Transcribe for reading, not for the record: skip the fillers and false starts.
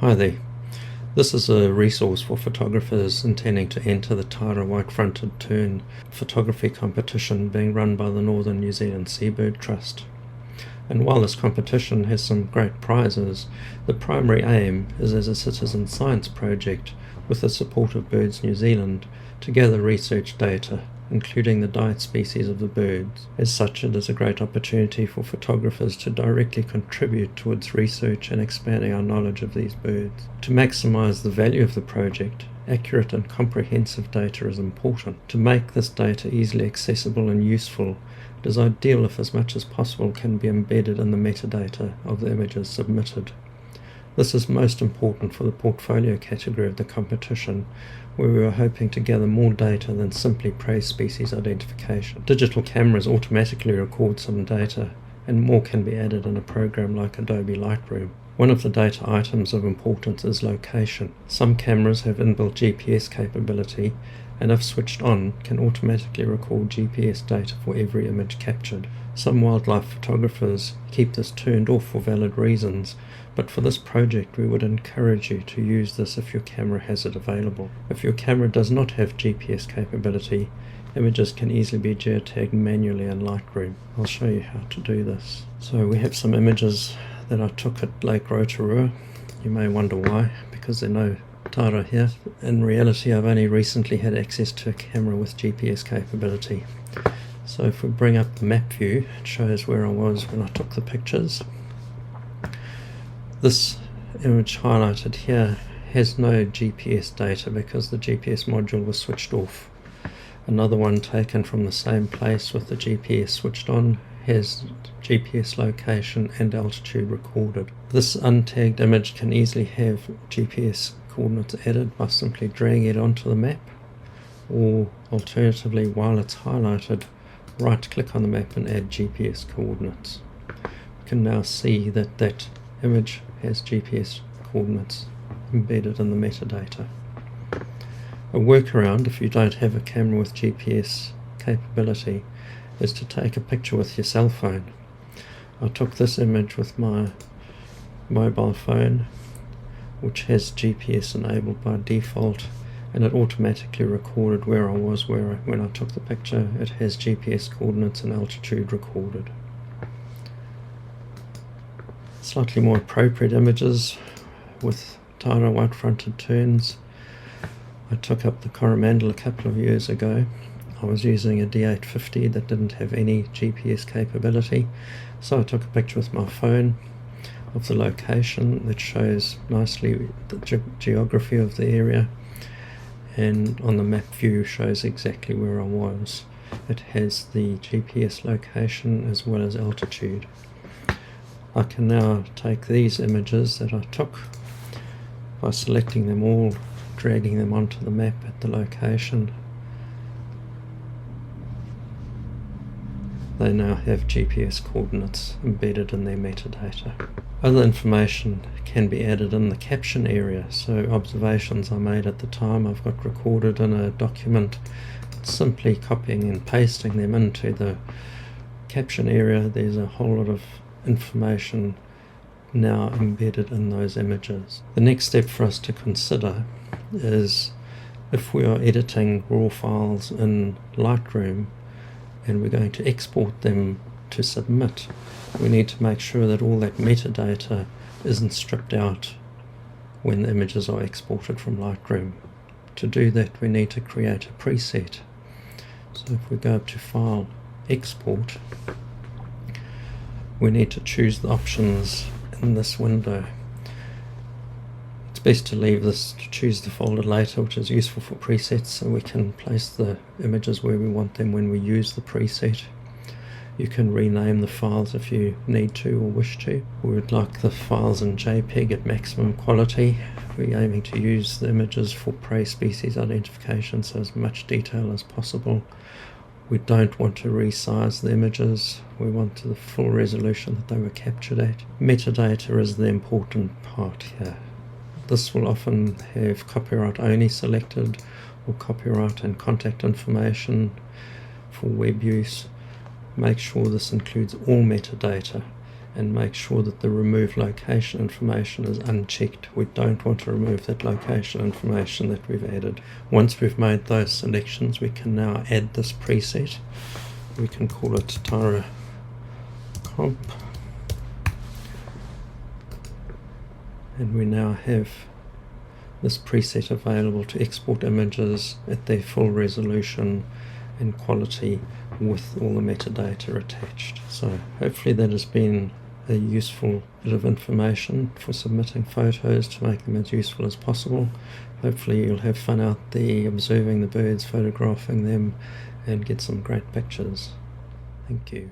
Hi there. This is a resource for photographers intending to enter the Tara White-Fronted Tern Photography Competition being run by the Northern New Zealand Seabird Trust. And while this competition has some great prizes, the primary aim is as a citizen science project with the support of Birds New Zealand to gather research data, including the diet species of the birds. As such, it is a great opportunity for photographers to directly contribute towards research and expanding our knowledge of these birds. To maximise the value of the project, accurate and comprehensive data is important. To make this data easily accessible and useful, it is ideal if as much as possible can be embedded in the metadata of the images submitted. This is most important for the portfolio category of the competition, where we are hoping to gather more data than simply prey species identification. Digital cameras automatically record some data, and more can be added in a program like Adobe Lightroom. One of the data items of importance is location. Some cameras have inbuilt GPS capability, and if switched on, can automatically record GPS data for every image captured. Some wildlife photographers keep this turned off for valid reasons, but for this project we would encourage you to use this if your camera has it available. If your camera does not have GPS capability, images can easily be geotagged manually in Lightroom. I'll show you how to do this. So we have some images that I took at Lake Rotorua. You may wonder why, because there are no Tara here. In reality, I've only recently had access to a camera with GPS capability. So if we bring up the map view, it shows where I was when I took the pictures. This image highlighted here has no GPS data because the GPS module was switched off. Another one taken from the same place with the GPS switched on has GPS location and altitude recorded. This untagged image can easily have GPS coordinates added by simply dragging it onto the map, or alternatively, while it's highlighted, right click on the map and add GPS coordinates. You can now see that that image has GPS coordinates embedded in the metadata. A workaround, if you don't have a camera with GPS capability, is to take a picture with your cell phone. I took this image with my mobile phone, which has GPS enabled by default, and it automatically recorded where I was when I took the picture. It has GPS coordinates and altitude recorded. Slightly more appropriate images with Tara white-fronted terns. I took up the Coromandel a couple of years ago. I was using a D850 that didn't have any GPS capability, so I took a picture with my phone of the location that shows nicely the geography of the area, and on the map view shows exactly where I was. It has the GPS location as well as altitude. I can now take these images that I took by selecting them all, dragging them onto the map at the location. They now have GPS coordinates embedded in their metadata. Other information can be added in the caption area, so observations I made at the time I've got recorded in a document. Simply copying and pasting them into the caption area, there's a whole lot of information now embedded in those images. The next step for us to consider is if we are editing raw files in Lightroom and we're going to export them to submit, we need to make sure that all that metadata isn't stripped out when the images are exported from Lightroom. To do that, we need to create a preset. So if we go up to File, Export, we need to choose the options in this window. It's best to leave this to choose the folder later, which is useful for presets, so we can place the images where we want them when we use the preset. You can rename the files if you need to or wish to. We would like the files in JPEG at maximum quality. We're aiming to use the images for prey species identification, so as much detail as possible. We don't want to resize the images. We want the full resolution that they were captured at. Metadata is the important part here. This will often have copyright only selected, or copyright and contact information for web use. Make sure this includes all metadata and make sure that the remove location information is unchecked. We don't want to remove that location information that we've added. Once we've made those selections, we can now add this preset. We can call it Tyra Comp, and we now have this preset available to export images at their full resolution and quality with all the metadata attached. So hopefully that has been a useful bit of information for submitting photos to make them as useful as possible. Hopefully you'll have fun out there observing the birds, photographing them, and get some great pictures. Thank you.